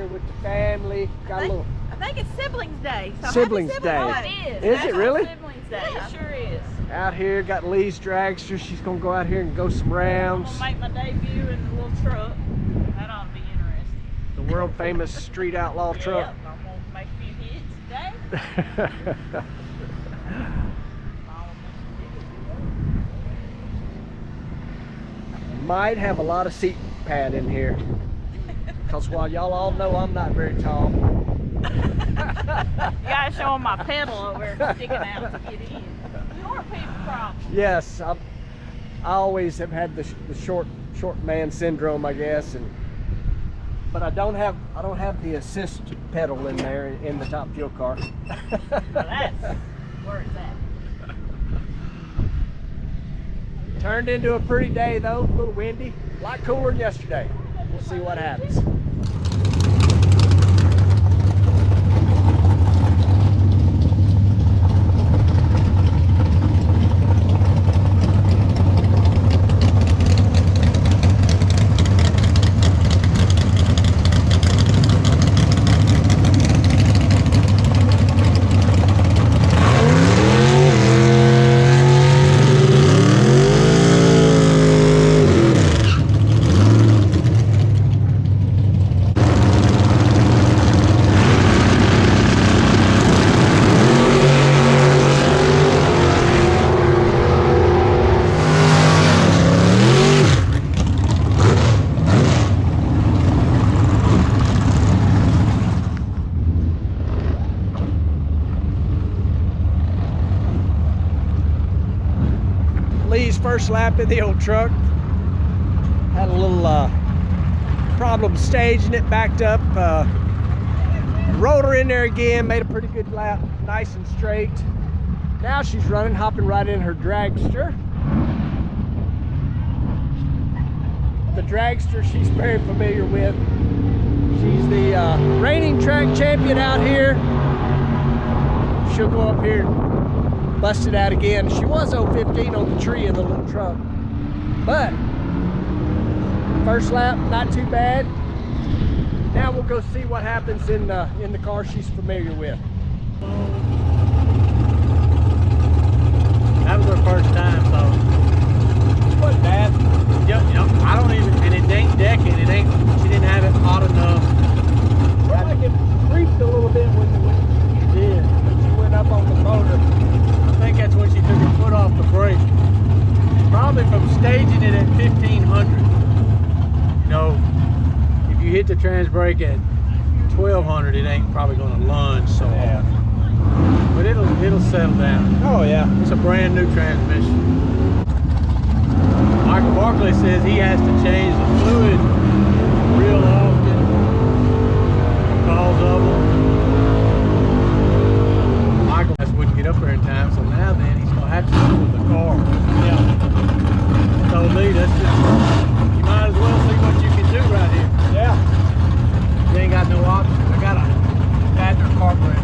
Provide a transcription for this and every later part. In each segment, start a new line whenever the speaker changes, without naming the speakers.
here with the family. Got a little.
I think it's Siblings Day. So
Siblings
happy
Day.
Siblings
Is it really?
Siblings Day. It sure is.
Out here, got Lee's Dragster. She's gonna go out here and go some rounds.
I'm gonna make my debut in the little truck. That ought to be interesting.
The world famous street outlaw truck.
Yep, I'm gonna make a few hits today.
Might have a lot of seat pad in here. Because while y'all all know I'm not very tall.
You gotta show them my pedal over there sticking out to get in. Your people problem.
Yes, I always have had the short man syndrome, I guess, but I don't have the assist pedal in there in the top fuel car.
Well, that's where it's at.
Turned into a pretty day though, a little windy, a lot cooler than yesterday. We'll see what happens. Lee's first lap in the old truck. Had a little problem staging it, backed up. Rode her in there again, made a pretty good lap, nice and straight. Now she's running, hopping right in her dragster. The dragster she's very familiar with. She's the reigning track champion out here. She'll go up here and bust it out again. She was 015 on the tree in the little truck, but first lap not too bad. Now we'll go see what happens in the car she's familiar with.
That was her first time, so
It wasn't bad.
yep, I don't even, and it ain't decking, she didn't have it hot enough.
Felt like it creeped a little bit when
She did.
she went up on the motor.
I think that's when she took her foot off the brake. Probably from staging it at 1500. You know, if you hit the trans brake at 1200, it ain't probably going to lunge so hard. But it'll settle down.
Oh yeah.
It's a brand new transmission. Michael Barkley says he has to change the fluid real often because of them. Michael just wouldn't get up there in time, so now then he's gonna have to do with the car.
Yeah.
Told me that's just, you might as well see what you can do right here.
Yeah.
You ain't got no option. I got a Adrian carburetor.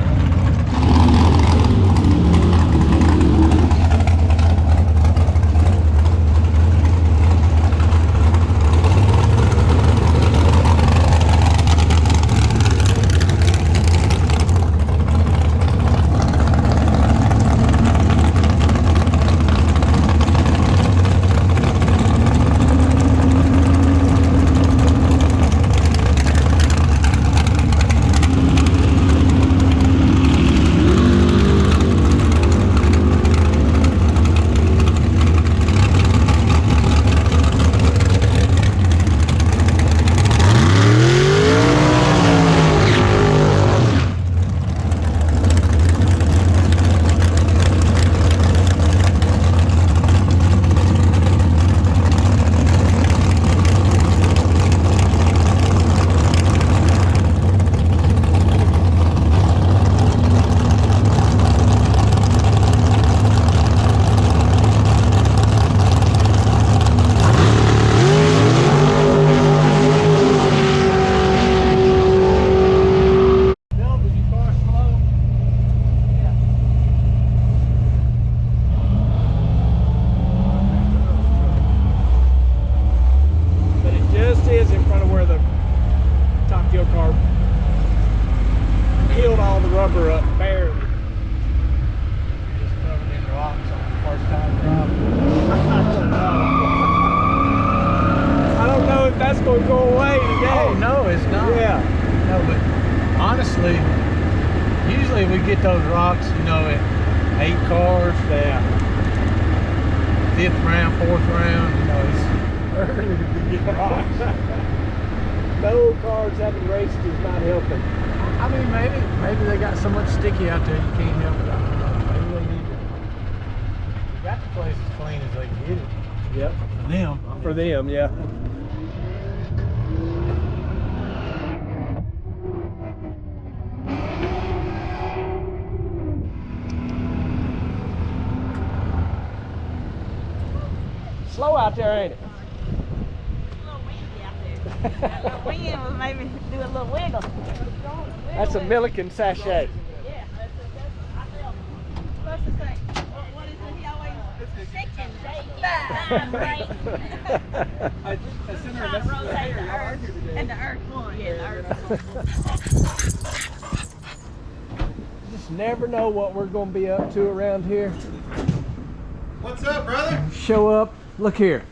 rubber up barely.
Just covered in rocks on the first time driving.
I don't know if that's going to go away today.
Oh, no, it's not.
Yeah.
No, but honestly, usually we get those rocks, you know, at 8 cars.
Yeah.
5th round, 4th round, you know, it's early to get rocks.
No cars having raced is not helping.
I mean, maybe they got so much sticky out there you can't help it. I don't know. Maybe they need to. They got the place as clean as they can get it.
Yep.
For them.
For them, yeah. Slow out there, ain't it?
It's a little windy out there. That little wind will maybe do a little wiggle.
That's a Milliken sachet.
Yeah, I feel. Supposed to say, what is it? He always 6 and 8, 5, right? Trying to rotate the earth, and the earth won. Yeah, the earth won.
Just never know what we're going to be up to around here.
What's up, brother?
Show up. Look here.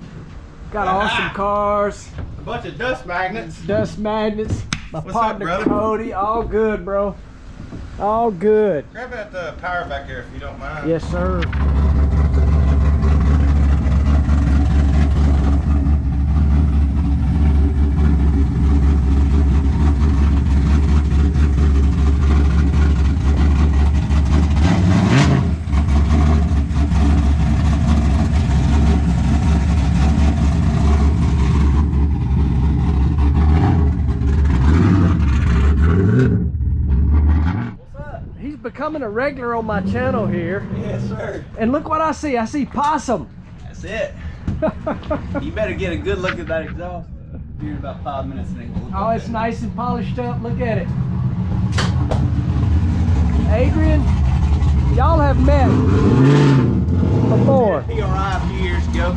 Got awesome cars.
A bunch of dust magnets.
Dust magnets. My
What's up,
partner
brother?
Cody. All good, bro. All good.
Grab that power back here if you don't mind.
Yes, sir. He's becoming a regular on my channel here.
Yes, sir.
And look what I see. I see Possum.
That's it. You better get a good look at that exhaust. Here in about 5 minutes. And we'll look
Oh,
at
it's
it.
nice and polished up. Look at it. Adrian, y'all have met before.
He arrived a few years ago.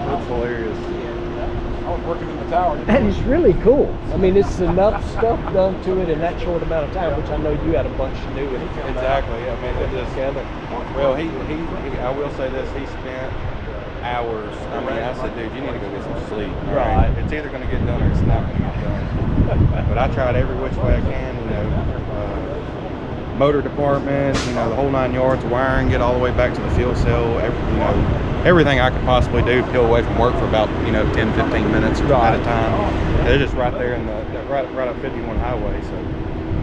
That's hilarious. I was working in the tower.
And it's really cool. I mean, it's enough stuff done to it in that short amount of time, which I know you had a bunch to do with it.
Exactly. I mean, it just
Together.
well, he I will say this. He spent hours. I mean, I said, dude, you need to go get some sleep. all
Right.
It's either going to get done or it's not going to get done. But I tried every which way I can. You know, motor department. You know, the whole 9 yards. Wiring, get all the way back to the fuel cell. Everything I could possibly do to peel away from work for about 10, 15 minutes at a time. They're just right there in the right up 51 highway. So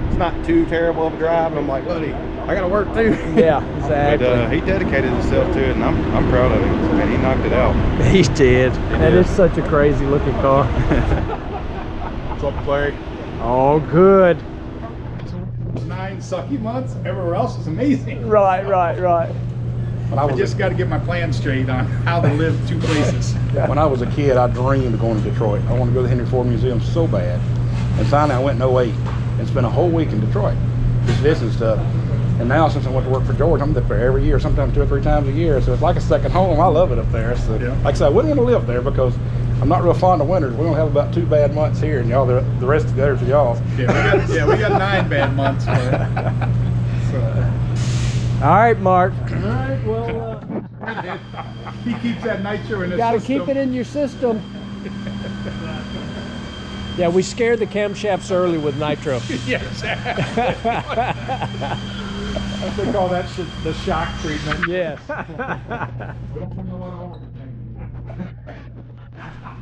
it's not too terrible of a drive. And I'm like, buddy, I got to work too.
Yeah, exactly.
But he dedicated himself to it, and I'm proud of him. I mean, he knocked it out.
He did. And
did.
it's such a crazy looking car.
What's up, Clay?
All good.
9 sucky months. Everywhere else is amazing.
Right.
But I just got to get my plan straight on how to live 2 places. When I was a kid, I dreamed of going to Detroit. I wanted to go to the Henry Ford Museum so bad. And finally, I went in 08 and spent a whole week in Detroit, just visiting stuff. And now, since I went to work for George, I'm up there every year, sometimes 2 or 3 times a year. So it's like a second home. I love it up there. So, Yeah. like I said, I wouldn't want to live there because I'm not real fond of winters. We only have about 2 bad months here, and y'all, the rest of the others are y'all. Yeah, we got 9 bad months.
All right, Mark.
All right, well, he keeps that nitro in his
Got to
system.
keep it in your system. Yeah, we scared the camshafts early with nitro.
Yeah, exactly. They call that shit the shock treatment.
Yes.
We don't put no one over the thing.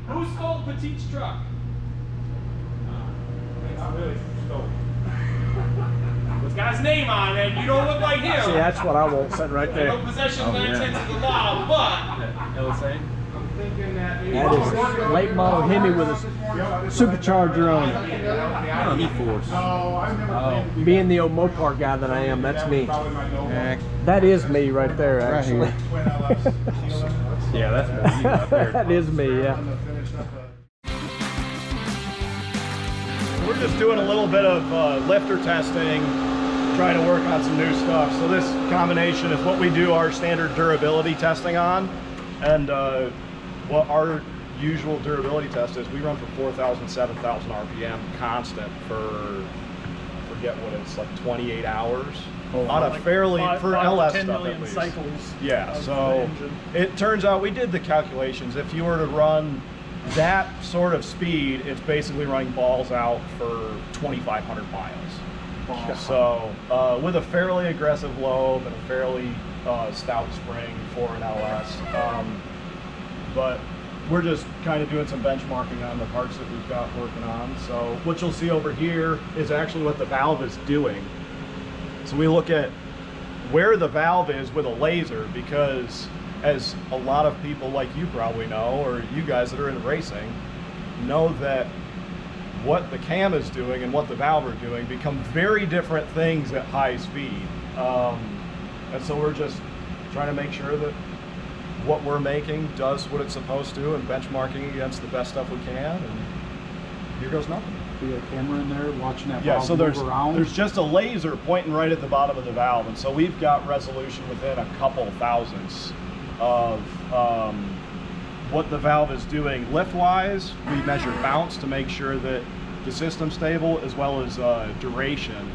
Who stole Petite's truck?
Not really stole.
It's got his name on it. You don't look like him.
See, that's what I want sitting right there.
No possession of 9/10 of the law, but
LSA.
That is late model Hemi with a supercharger on it.
E-Force.
Being the old Mopar guy that I am, that's me. That is me right there, actually.
Yeah, that's more you out there.
That is me, yeah.
We're just doing a little bit of lifter testing, trying to work on some new stuff. So this combination is what we do our standard durability testing on. And what our usual durability test is, we run for 4,000, 7,000 RPM constant for, I forget what it's, like 28 hours. On a fairly, for LS
10
stuff
million
at least.
cycles.
Yeah, so it turns out we did the calculations. If you were to run that sort of speed, it's basically running balls out for 2,500 miles. So with a fairly aggressive lobe and a fairly stout spring for an LS. But we're just kind of doing some benchmarking on the parts that we've got working on. So what you'll see over here is actually what the valve is doing. So we look at where the valve is with a laser, because as a lot of people like you probably know, or you guys that are in racing, know that what the cam is doing and what the valve are doing become very different things at high speed. And so we're just trying to make sure that what we're making does what it's supposed to, and benchmarking against the best stuff we can, and here goes nothing.
Be a camera in there watching that
Yeah,
valve
so
move around.
there's just a laser pointing right at the bottom of the valve, and so we've got resolution within a couple thousandths of what the valve is doing lift-wise. We measure bounce to make sure that the system's stable, as well as duration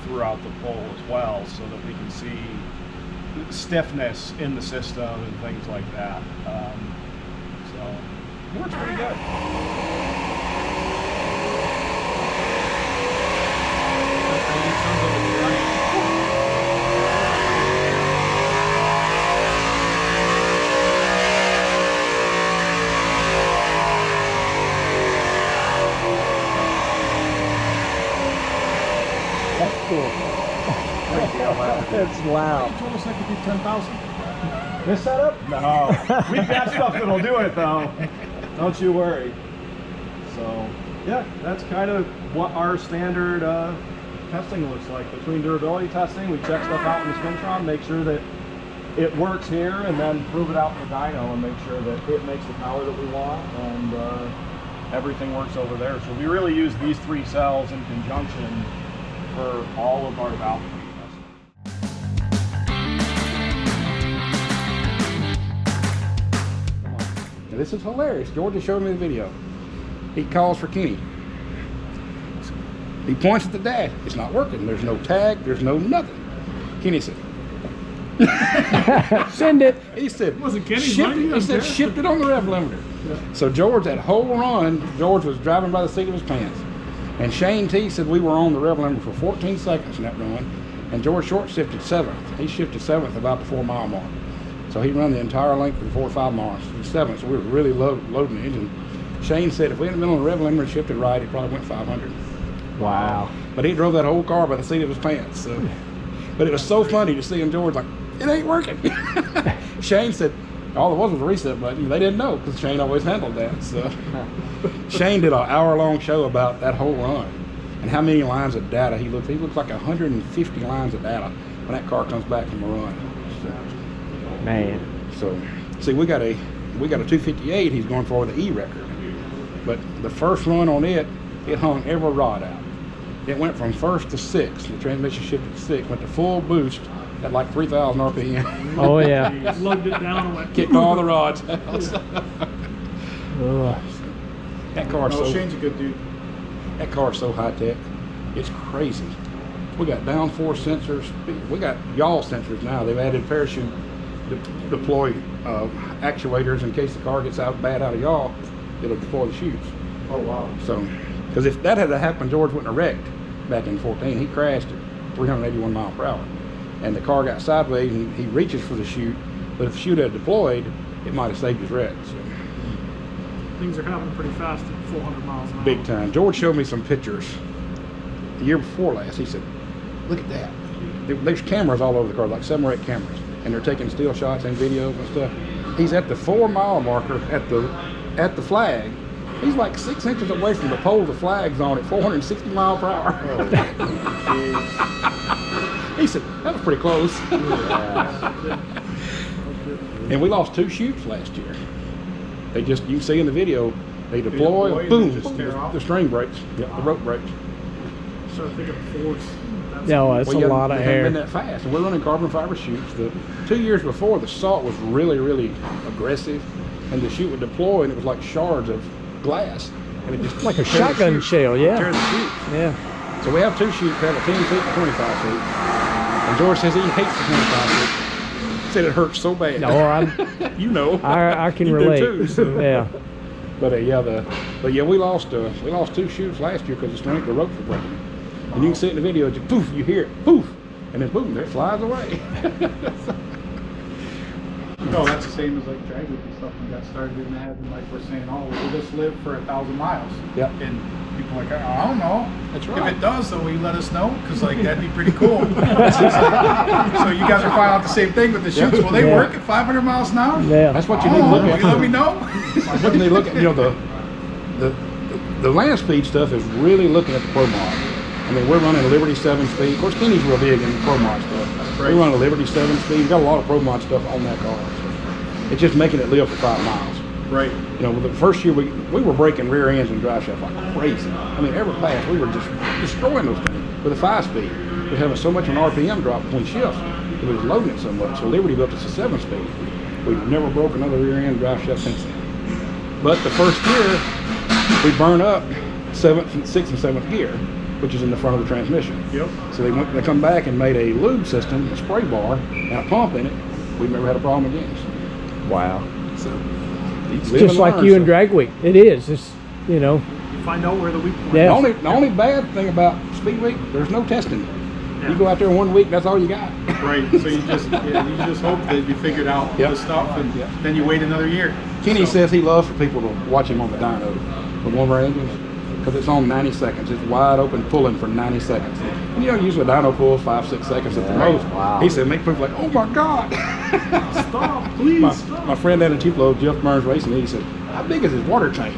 throughout the pull as well, so that we can see stiffness in the system and things like that. So it works pretty good.
That's cool. It's loud.
You told us I could do 10,000.
This setup? No. We've got stuff that'll do it though. Don't you worry. So, yeah, that's kind of what our standard testing looks like. Between durability testing, we check stuff out in the Spintron, make sure that it works here, and then prove it out in the dyno and make sure that it makes the power that we want, and everything works over there. So we really use these three cells in conjunction for all of our valve testing.
Now, this is hilarious. George just showed me the video. He calls for Kenny. He points at the dash. It's not working. There's no tag. There's no nothing. Kenny said,
Send it.
he said,
Wasn't Kenny
shift
running
it. He
up
said,
there?
shift it on the rev limiter.
Yeah.
So George, that whole run, George was driving by the seat of his pants. And Shane T said we were on the rev limiter for 14 seconds in that run. And George Short shifted 7th. He shifted 7th about the 4 mile mark. So he ran the entire length of the 4 or 5 miles to 7th. So we were really loading the engine. Shane said if we hadn't been on the rev limiter and shifted right, it probably went 500.
Wow.
But he drove that whole car by the seat of his pants. So. But it was so funny to see him, George, like, it ain't working. Shane said, all it was a reset button. They didn't know, because Shane always handled that. So Shane did an hour-long show about that whole run and how many lines of data he looked. He looks like 150 lines of data when that car comes back from a run.
Man.
So, see, we got a 258. He's going for the E record. But the first run on it hung every rod out. It went from 1st to 6th. The transmission shifted to 6th. Went to full boost at like 3,000 RPM.
Oh yeah.
Lugged it down and went.
Kicked all the rods out. That car's
No,
so.
Shane's a good dude.
That car's so high tech. It's crazy. We got downforce sensors. We got yaw sensors now. They've added parachute deploy actuators in case the car gets bad out of yaw. It'll deploy the chutes.
Oh wow.
So, because if that had happened, George wouldn't have wrecked back in 14. He crashed at 381 miles per hour. And the car got sideways and he reaches for the chute, but if the chute had deployed, it might have saved his wreck. So.
Things are happening pretty fast at 400 miles an hour.
Big time. George showed me some pictures the year before last. He said, Look at that. There's cameras all over the car, like 7 or 8 cameras, and they're taking still shots and videos and stuff. He's at the 4-mile marker at the flag. He's like 6 inches away from the pole the flag's on at 460 miles per hour. He said, that was pretty close. And we lost 2 chutes last year. They just, you can see in the video, they deploy, boom, the string breaks, the rope breaks.
So I think of force.
No, it's a lot of
they
air.
haven't been that fast. And we're running carbon fiber chutes. The 2 years before, the salt was really, really aggressive, and the chute would deploy, and it was like shards of glass, and it just
Like a shotgun shell,
tear
yeah.
the chute.
Yeah.
So we have 2 chutes. We have a 10 feet and 25 feet. And George says he hates the 25 feet. Said it hurts so bad.
No,
you know.
I can
You do
relate.
too, so.
Yeah.
But yeah, we lost 2 chutes last year because the strength of the ropes were breaking. And you can see it in the video, just poof, you hear it, poof, and then boom, there it flies away.
No, that's the same as like drag week and stuff. We got started in that, and like we're saying, oh, we'll just live for 1,000 miles.
Yeah.
And people are like, I don't know.
That's right.
If it does, though, will you let us know? Because like that'd be pretty cool. So you guys are finding out the same thing with the chutes. Will they work at 500 miles an hour?
Yeah.
That's what you need to look
Will
at.
you let me know?
That's what you need to look at. You know, the land speed stuff is really looking at the Pro Mod. I mean, we're running a Liberty 7-speed. Of course, Kenny's real big in Pro Mod stuff. We're running a Liberty 7-speed. We've got a lot of Pro Mod stuff on that car. So it's just making it live for 5 miles.
Right.
You know, the first year we were breaking rear ends and drive shafts like crazy. I mean, every pass we were just destroying those things with a 5-speed. We're having so much of an RPM drop between shifts. It was loading it so much. So Liberty built us a 7-speed. We've never broke another rear end drive shaft since then. But the first year we burn up 7th, 6th, and 7th gear, which is in the front of the transmission.
Yep.
So they come back and made a lube system, a spray bar, and a pump in it. We've never had a problem again. So.
Wow.
So,
It's just like you and drag week. It is. It's, you know.
You find out where the weak point
Yeah.
is.
The only bad thing about Speed Week, there's no testing. You go out there 1 week, that's all you got.
Right. So you just hope that you figured out the stuff, and then you wait another year.
Kenny says he loves for people to watch him on the dyno, the one of our engines, because it's on 90 seconds. It's wide open pulling for 90 seconds. And you know, usually a dyno pulls 5-6 seconds at the most.
Wow.
He said, make people like, oh my God.
Stop, please stop.
My friend down in Tupelo, Jeff Burns Racing, he said, how big is his water tank?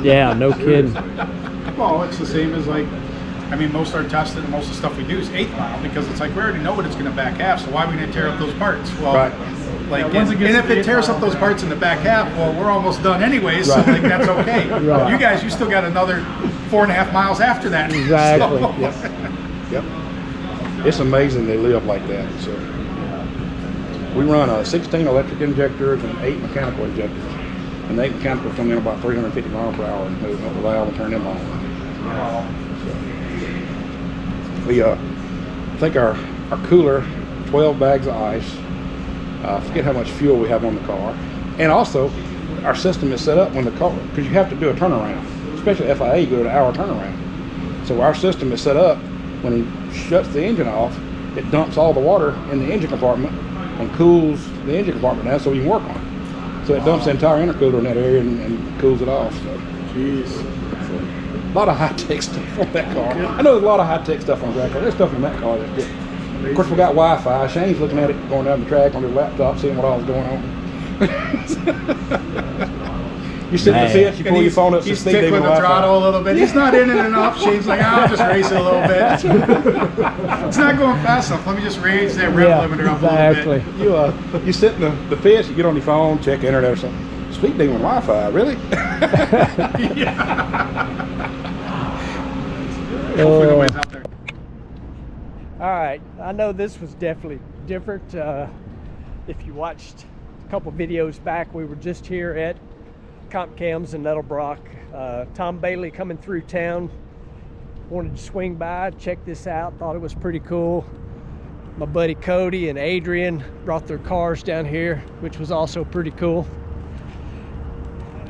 Yeah, no kidding.
Well, it's the same as like, I mean, most of our testing and most of the stuff we do is 8th mile, because it's like we already know what it's going to back half, so why are we going to tear up those parts? Well,
Right.
like,
once it
and
gets
if
to
it tears up those parts in the back half, well, we're almost done anyways, so
Right.
like that's okay.
Right.
You guys, you still got another 4.5 miles after that.
Exactly.
So-
Yep. It's amazing they live like that. So we run 16 electric injectors and 8 mechanical injectors. And the 8 mechanical come in about 350 miles per hour and move up the valve and turn them on. So we think our cooler, 12 bags of ice. I forget how much fuel we have on the car. And also, our system is set up when the car, because you have to do a turnaround, especially FIA, you go to an hour turnaround. So our system is set up, when he shuts the engine off, it dumps all the water in the engine compartment and cools the engine compartment down so we can work on it. So it dumps the entire intercooler in that area and cools it off. So.
Jeez.
A lot of high-tech stuff on that car. I know there's a lot of high-tech stuff on that car. There's stuff in that car that's good. Of course, we got Wi-Fi. Shane's looking at it going down the track on his laptop, seeing what all is going on. You sit in the fence, you pull your phone up to
He's
speed
tickling
demon
the
Wi-Fi.
throttle a little bit. He's not in it enough. Shane's like, I'll just race it a little bit. It's not going fast enough. Let me just raise that rev limiter up a little bit.
You sit in the fence, you get on your phone, check the internet or something. Speed demon Wi-Fi, really?
Hopefully nobody's out there.
All right, I know this was definitely different. If you watched a couple videos back, we were just here at Comp Cams in Nettlebrock. Tom Bailey coming through town. Wanted to swing by, check this out, thought it was pretty cool. My buddy Cody and Adrian brought their cars down here, which was also pretty cool.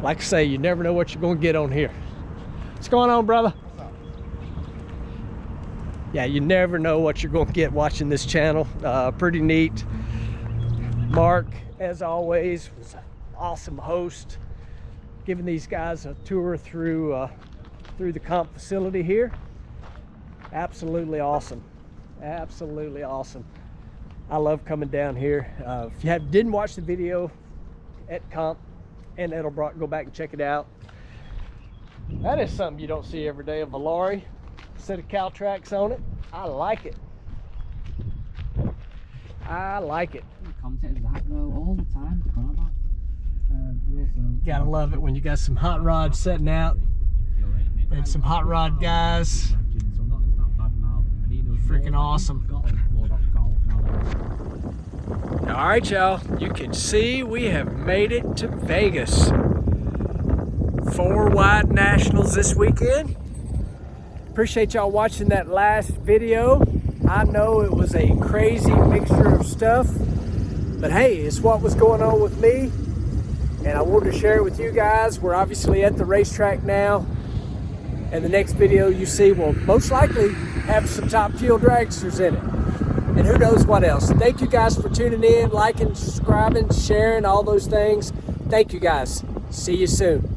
Like I say, you never know what you're gonna get on here. What's going on, brother? Yeah, you never know what you're going to get watching this channel. Pretty neat. Mark, as always, was an awesome host, giving these guys a tour through the comp facility here. Absolutely awesome. Absolutely awesome. I love coming down here. If you didn't watch the video at Comp and Edelbrock, go back and check it out. That is something you don't see every day, a Valari set of cow tracks on it. I like it. I like it.
Content is that though all the time.
Gotta love it when you got some hot rods setting out and some hot rod guys. Freaking awesome. All right, y'all, you can see we have made it to Vegas. 4 wide nationals this weekend. Appreciate y'all watching that last video. I know it was a crazy mixture of stuff, but hey, it's what was going on with me, and I wanted to share it with you guys. We're obviously at the racetrack now, and the next video you see will most likely have some top fuel dragsters in it, and who knows what else. Thank you guys for tuning in, liking, subscribing, sharing, all those things. Thank you guys. See you soon.